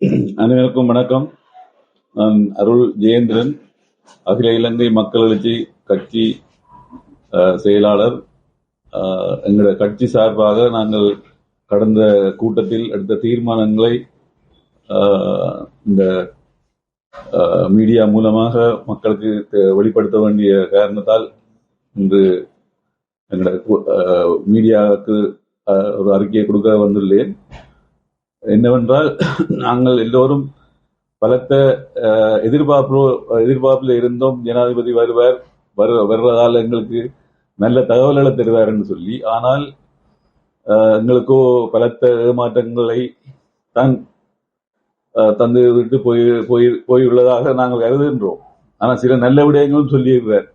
அனைவருக்கும் வணக்கம். நான் அருள் ஜெயேந்திரன், அகில இலங்கை மக்கள் எழுச்சி கட்சி செயலாளர். எங்களோட கட்சி சார்பாக நாங்கள் கடந்த கூட்டத்தில் எடுத்த தீர்மானங்களை இந்த மீடியா மூலமாக மக்களுக்கு வெளிப்படுத்த வேண்டிய காரணத்தால் இன்று எங்களோட மீடியாவுக்கு ஒரு அறிக்கையை கொடுக்க வந்துள்ளேன். என்னவென்றால், நாங்கள் எல்லோரும் பலத்த எதிர்பார்ப்பில் இருந்தோம். ஜனாதிபதி வர்றதால் எங்களுக்கு நல்ல தகவல்களை தருவார் என்று சொல்லி. ஆனால் எங்களுக்கோ பலத்த ஏமாற்றங்களை தான் தந்து விட்டு போயுள்ளதாக நாங்கள் கருதுகின்றோம். ஆனால் சில நல்ல விடயங்களும் சொல்லியிருக்கிறார்.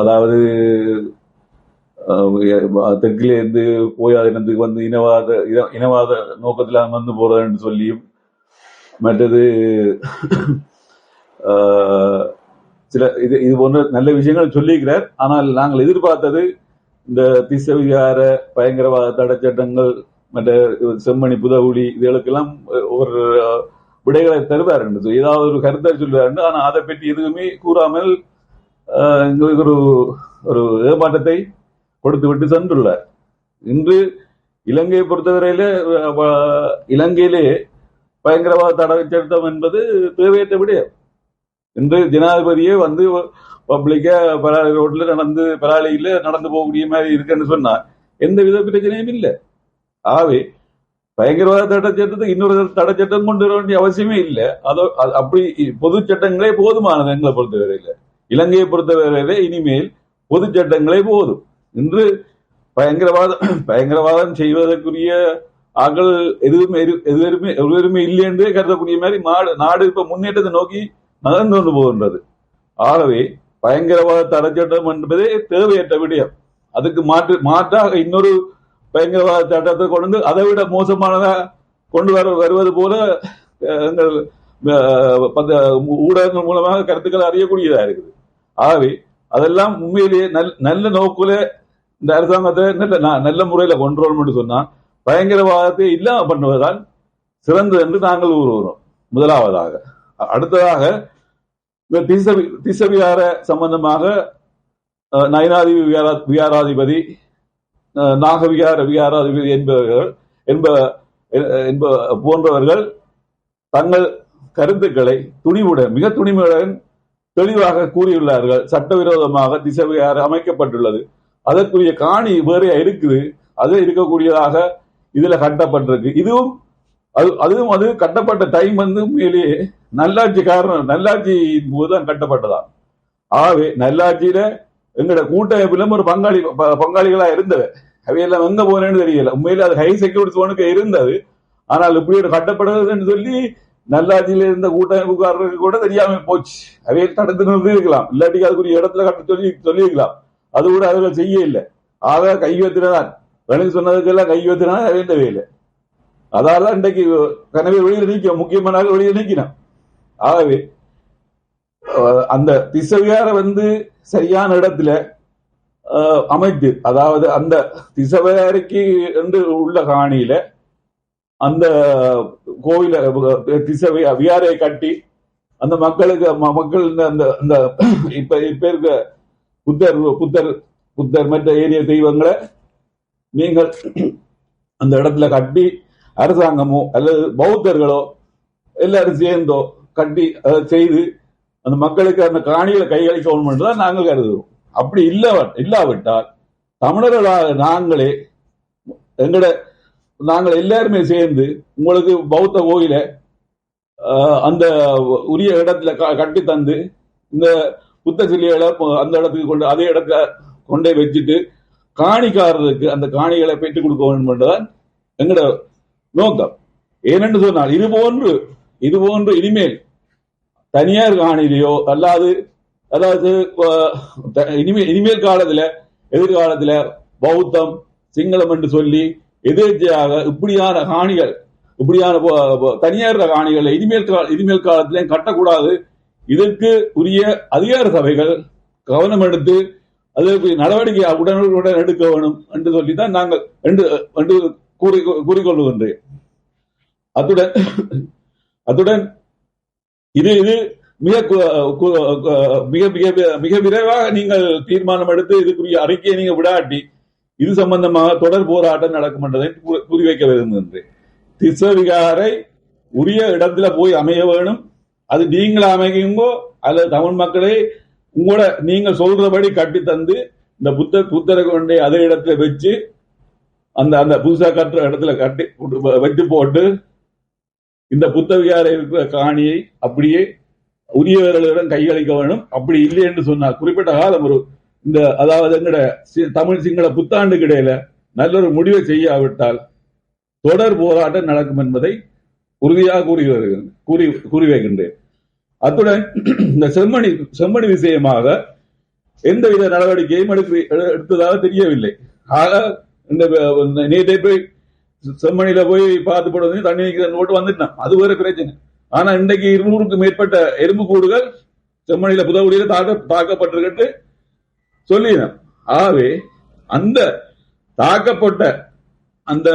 அதாவது தெற்கிலே இருந்து போயாத இனத்துக்கு வந்து இனவாத நோக்கத்தில் வந்து போறதுன்னு சொல்லியும், மற்றது சில இது போன்ற நல்ல விஷயங்கள் சொல்லியிருக்கிறார். ஆனால் நாங்கள் எதிர்பார்த்தது இந்த திசவிகார பயங்கரவாத தடை சட்டங்கள், மற்ற செம்மணி புதகுழி இதுகளுக்கெல்லாம் ஒரு விடைகளை தருவார் என்று ஏதாவது ஒரு கருத்தை சொல்லுவார். ஆனால் அதை பற்றி எதுவுமே கூறாமல் எங்களுக்கு ஒரு ஏமாற்றத்தை கொடுத்து விட்டு சென்றுள்ளார். இன்று இலங்கையை பொறுத்தவரையில இலங்கையிலே பயங்கரவாத தடை சட்டம் என்பது தேவையற்ற விடயம். இன்று ஜனாதிபதியே வந்து பப்ளிக்கா பராளி ரோட்ல பராளியில நடந்து போகக்கூடிய மாதிரி இருக்குன்னு சொன்னா எந்த வித பிரச்சனையும் இல்லை. ஆகவே பயங்கரவாத தடை சட்டத்துக்கு இன்னொரு தடை சட்டம் கொண்டு வர வேண்டிய அவசியமே இல்லை. அதோ அப்படி பொது சட்டங்களே போதுமானது. எங்களை பொறுத்தவரையில, இலங்கையை பொறுத்தவரையில இனிமேல் பொது சட்டங்களே போதும். இன்று பயங்கரவாதம் செய்வதற்குரிய ஆக்கள் எதுவுமே இல்லை என்றே கருதக்கூடிய மாதிரி நாடு இப்ப முன்னேற்றத்தை நோக்கி நகர்ந்து கொண்டு போகின்றது. ஆகவே பயங்கரவாத தடை சட்டம் என்பதே தேவையற்ற விடயம். அதுக்கு மாற்றாக இன்னொரு பயங்கரவாத சட்டத்தை கொண்டு அதை விட மோசமானதா கொண்டு வருவது போல எங்கள் ஊடகங்கள் மூலமாக கருத்துக்களை அறியக்கூடியதா இருக்குது. ஆகவே அதெல்லாம் உண்மையிலேயே நல்ல நோக்குல இந்த அரசாங்கத்தை நல்ல முறையில கொண்டுரோல் என்று சொன்னா பயங்கரவாதத்தை இல்லாம பண்ணுவதால் சிறந்தது என்று நாங்கள் கூறுகிறோம். முதலாவதாக. அடுத்ததாக இந்த திசவிகார சம்பந்தமாக நயனாதி விகாராதிபதி, நாகவிகார விகாராதிபதி போன்றவர்கள் தங்கள் கருத்துக்களை மிக துணிவுடன் தெளிவாக கூறியுள்ளார்கள். சட்டவிரோதமாக திசவிகார அமைக்கப்பட்டுள்ளது. அதற்குரிய காணி வேற இருக்குது. அது இருக்கக்கூடியதாக இதுல கட்டப்பட்டிருக்கு. அதுவும் அது கட்டப்பட்ட டைம் வந்து மேலேயே நல்லாட்சியின் போதுதான் கட்டப்பட்டதா. ஆகவே நல்லாட்சியில எங்களோட கூட்டமைப்பிலும் ஒரு பங்காளிகளா இருந்தது. அவையெல்லாம் எங்க போனேன்னு தெரியல. உண்மையில அது ஹை செக்யூரிட்டி சோனுக்கு இருந்தது. ஆனால் இப்படி ஒரு கட்டப்படுதுன்னு சொல்லி நல்லாட்சியில இருந்த கூட்டமைப்புக்காரருக்கு கூட தெரியாம போச்சு. அவையை தடுத்து நிறுத்தி இருக்கலாம், இல்லாட்டி அதுக்குரிய இடத்துல கட்ட சொல்லியிருக்கலாம். அது கூட அவர்கள் செய்ய இல்லை. ஆக கையெழுத்தினான் சொன்னதுக்கெல்லாம் கையெழுத்தினான் வேண்டவே இல்லை. அதால இன்றைக்கு கனவே வெளியில் நீக்க முக்கியமான வெளியில் நீக்கினான். ஆகவே அந்த திசவிகார வந்து சரியான இடத்துல அமைத்து, அதாவது அந்த திசவிகாரிக்கு என்று உள்ள காணியில அந்த கோவில விகாரையை கட்டி அந்த மக்கள் அந்த இப்ப இருக்க புத்தர் மற்ற ஏரிய தெய்வங்களை நீங்கள் அந்த இடத்துல கட்டி அரசாங்கமோ அல்லது பௌத்தர்களோ எல்லாரும் சேர்ந்தோ கட்டி அதை செய்து அந்த மக்களுக்கு அந்த காணிகளை கையளிக்கணும் என்றுதான் நாங்கள் கருதுவோம். அப்படி இல்லாவிட்டால் தமிழர்களாக நாங்கள் எல்லாருமே சேர்ந்து உங்களுக்கு பௌத்த கோயில அந்த உரிய இடத்துல கட்டி தந்து இந்த புத்த சிலைகளை அந்த இடத்துக்கு அதே இடத்துல கொண்டே வச்சுட்டு காணிக்காரருக்கு அந்த காணிகளை பெற்றுக் கொடுக்க வேண்டும் என்றுதான் எங்களோட நோக்கம். ஏனென்று சொன்னால் இது போன்று இனிமேல் தனியார் காணிலையோ அதாவது இனிமேல் எதிர்காலத்துல பௌத்தம் சிங்களம் என்று சொல்லி எதிர்ச்சியாக இப்படியான தனியார் காணிகளை இனிமேல் காலத்திலே கட்டக்கூடாது. இதற்கு உரிய அதிகார சபைகள் கவனம் எடுத்து அதற்கு நடவடிக்கை உடனுக்குடன் எடுக்க வேணும் என்று சொல்லித்தான் நாங்கள் கூறிக்கொள்ளுகின்றேன். அத்துடன் அத்துடன் இது இது மிக மிக மிக மிக விரைவாக நீங்கள் தீர்மானம் எடுத்து இதுக்குரிய அறிக்கையை நீங்க விடாட்டி இது சம்பந்தமாக தொடர் போராட்டம் நடக்கும் என்பதை குறிவைக்க விரும்புகின்றேன். திஸ்ஸவிகாரை உரிய இடத்துல போய் அமைய வேணும். அது நீங்கள அமைக்குங்கோ அல்லது தமிழ் மக்களே உங்களோட நீங்க சொல்றபடி கட்டி தந்து இந்த புத்தரை கொண்டே அதே இடத்துல வச்சு அந்த அந்த புதுசா கட்டுற இடத்துல கட்டி வச்சு போட்டு இந்த புத்தவிகாரை இருக்கிற காணியை அப்படியே உரியவர்களிடம் கையளிக்க வேணும். அப்படி இல்லை என்று சொன்னால் குறிப்பிட்ட காலம் ஒரு இந்த அதாவது எங்கட தமிழ் சிங்கள புத்தாண்டுக்கு இடையில நல்ல ஒரு முடிவை செய்யாவிட்டால் தொடர் போராட்டம் நடக்கும் என்பதை உறுதியாக கூறி வைக்கின்றேன். அத்துடன் இந்த செம்மணி விஷயமாக எந்தவித நடவடிக்கையும் எடுத்ததாக தெரியவில்லை. ஆக இந்த நேற்றை போய் செம்மணியில போய் பார்த்து போட்டு தண்ணி போட்டு வந்துட்டான், அது வேற பிரச்சனை. ஆனா இன்றைக்கு 200க்கும் மேற்பட்ட எறும்பு கூடுகள் செம்மணியில புதவுடியில தாக்கப்பட்டிருக்கு சொல்லினோம். ஆகவே அந்த தாக்கப்பட்ட அந்த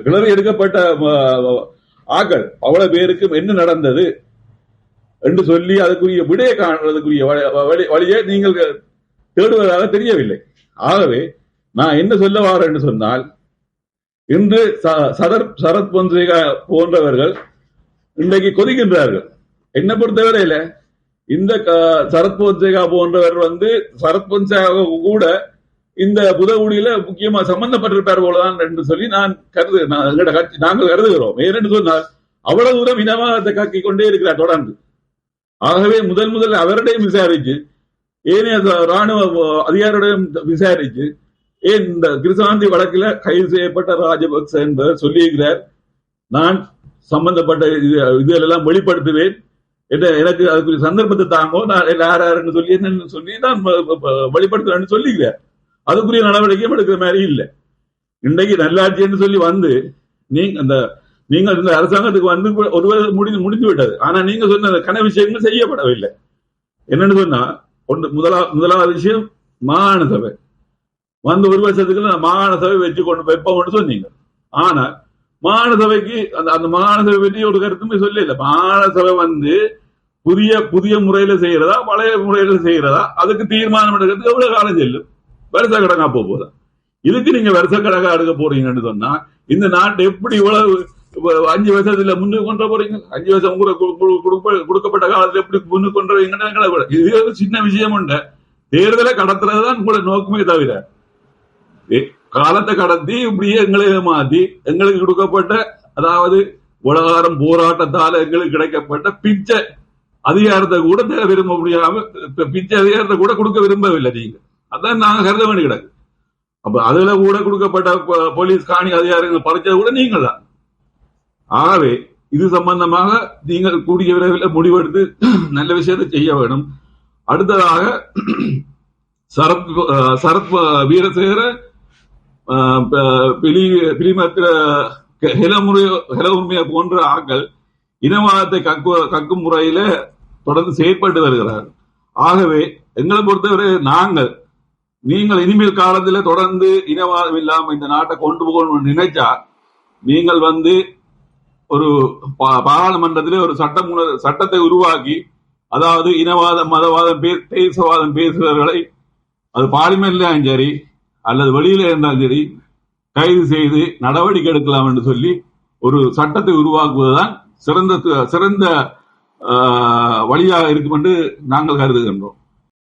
கிளறி எடுக்கப்பட்ட ஆக்கள் அவ்வளவு பேருக்கும் என்ன நடந்தது என்று சொல்லி அதுக்குரிய விடையை காணுறதுக்குரிய வழியை நீங்கள் தேடுவதாக தெரியவில்லை. ஆகவே நான் என்ன சொல்ல வாரேன் என்று சொன்னால், இன்று சரத் பொன்சேகா போன்றவர்கள் இன்றைக்கு கொதிக்கின்றார்கள். என்ன பொறுத்தவரையில இந்த சரத் பொன்சேகா போன்றவர் சரத் பொன்சேகா கூட இந்த புதகுடியில முக்கியமா சம்பந்தப்பட்டிருப்பார் போலதான் என்று சொல்லி நாங்கள் கருதுகிறோம். ஏனென்று சொன்னால் அவ்வளவு தூரம் இனவாதத்தை காக்கிக் கொண்டே இருக்கிறார் தொடர்ந்து. ஆகவே முதல் அவரிடையும் விசாரிச்சு ஏனைய ராணுவ அதிகாரியுடையும் விசாரிச்சு ஏன் இந்த கிருஷ்ணாந்தி வழக்கில் கைது செய்யப்பட்ட ராஜபக்ச என்பவர் சொல்லியிருக்கிறார், நான் சம்பந்தப்பட்ட இதெல்லாம் வெளிப்படுத்துவேன், எனக்கு அதுக்கு சந்தர்ப்பத்தை தாங்கோ, நான் யாருன்னு சொல்லி என்னன்னு சொல்லி நான் வெளிப்படுத்துறேன்னு சொல்லிக்கிறேன். அதுக்குரிய நடவடிக்கையும் எடுக்கிற மாதிரி இல்லை. இன்றைக்கு நல்லாட்சி என்று சொல்லி நீங்கள் இந்த அரசாங்கத்துக்கு ஒருவர் முடிந்து விட்டது. ஆனா நீங்க சொன்ன கன விஷயங்கள் செய்யப்படவில்லை. என்னன்னு சொன்னா முதலாவது விஷயம் மாகாண சபை ஒரு வருஷத்துக்கு மாகாண சபை வச்சு கொண்டு வைப்போம்னு சொன்னீங்க. ஆனா மாகாண சபைக்கு அந்த மாகாண சபை பற்றி ஒரு கருத்துமே சொல்லல. மாகாண சபை புதிய முறையில செய்யறதா பழைய முறையில செய்யறதா அதுக்கு தீர்மானம் எடுக்கிறதுக்கு எவ்வளவு காலம் செல்லும்? வருஷ கணக்கா போதா? இதுக்கு நீங்க வருஷ கணக்கா எடுக்க போறீங்கன்னு சொன்னா இந்த நாட்டை எப்படி இவ்வளவு 5 வருஷத்துல முன்னுக்கு கொண்டு போறீங்க? 5 வருஷம் கொடுக்கப்பட்ட காலத்துல எப்படி முன்னுக்கு கொண்டு வரீங்கன்னு இது ஒரு சின்ன விஷயம் உண்டு. தேர்தலை கடத்துறதுதான் உங்களோட நோக்கமே தவிர காலத்தை கடத்தி இப்படியே எங்களை மாத்தி எங்களுக்கு கொடுக்கப்பட்ட அதாவது உலகாரம் போராட்டத்தால எங்களுக்கு கிடைக்கப்பட்ட பிச்சை அதிகாரத்தை கூட விரும்ப முடியாம பிச்சை அதிகாரத்தை கூட கொடுக்க விரும்பவில்லை நீங்க. அதான் நாங்க கருத வேண்டி கிடக்கு. அப்ப அதுல கூட கொடுக்கப்பட்ட போலீஸ் காணி அதிகாரங்கள் பறிச்சது கூட நீங்கள் தான். ஆகவே இது சம்பந்தமாக நீங்கள் கூடிய விரைவில் முடிவெடுத்து நல்ல விஷயத்தை செய்ய வேண்டும். அடுத்ததாக சரத் வீரசேகர ஹெலமுறைய போன்ற ஆக்கள் இனவாதத்தை கக்கும் முறையில தொடர்ந்து செயற்பட்டு வருகிறார். ஆகவே எங்களை பொறுத்தவரை நீங்கள் இனிமேல் காலத்தில் தொடர்ந்து இனவாதம் இல்லாம இந்த நாட்டை கொண்டு போகணும்னு நினைச்சா நீங்கள் ஒரு பாராளுமன்றத்திலே ஒரு சட்டத்தை உருவாக்கி அதாவது இனவாதம் மதவாதம் தேசவாதம் பேசுபவர்களை அது பார்லிமெண்ட்லயும் சரி அல்லது வெளியில இருந்தாலும் சரி கைது செய்து நடவடிக்கை எடுக்கலாம் என்று சொல்லி ஒரு சட்டத்தை உருவாக்குவதுதான் சிறந்த வழியாக இருக்கும் என்று நாங்கள் கருதுகின்றோம்.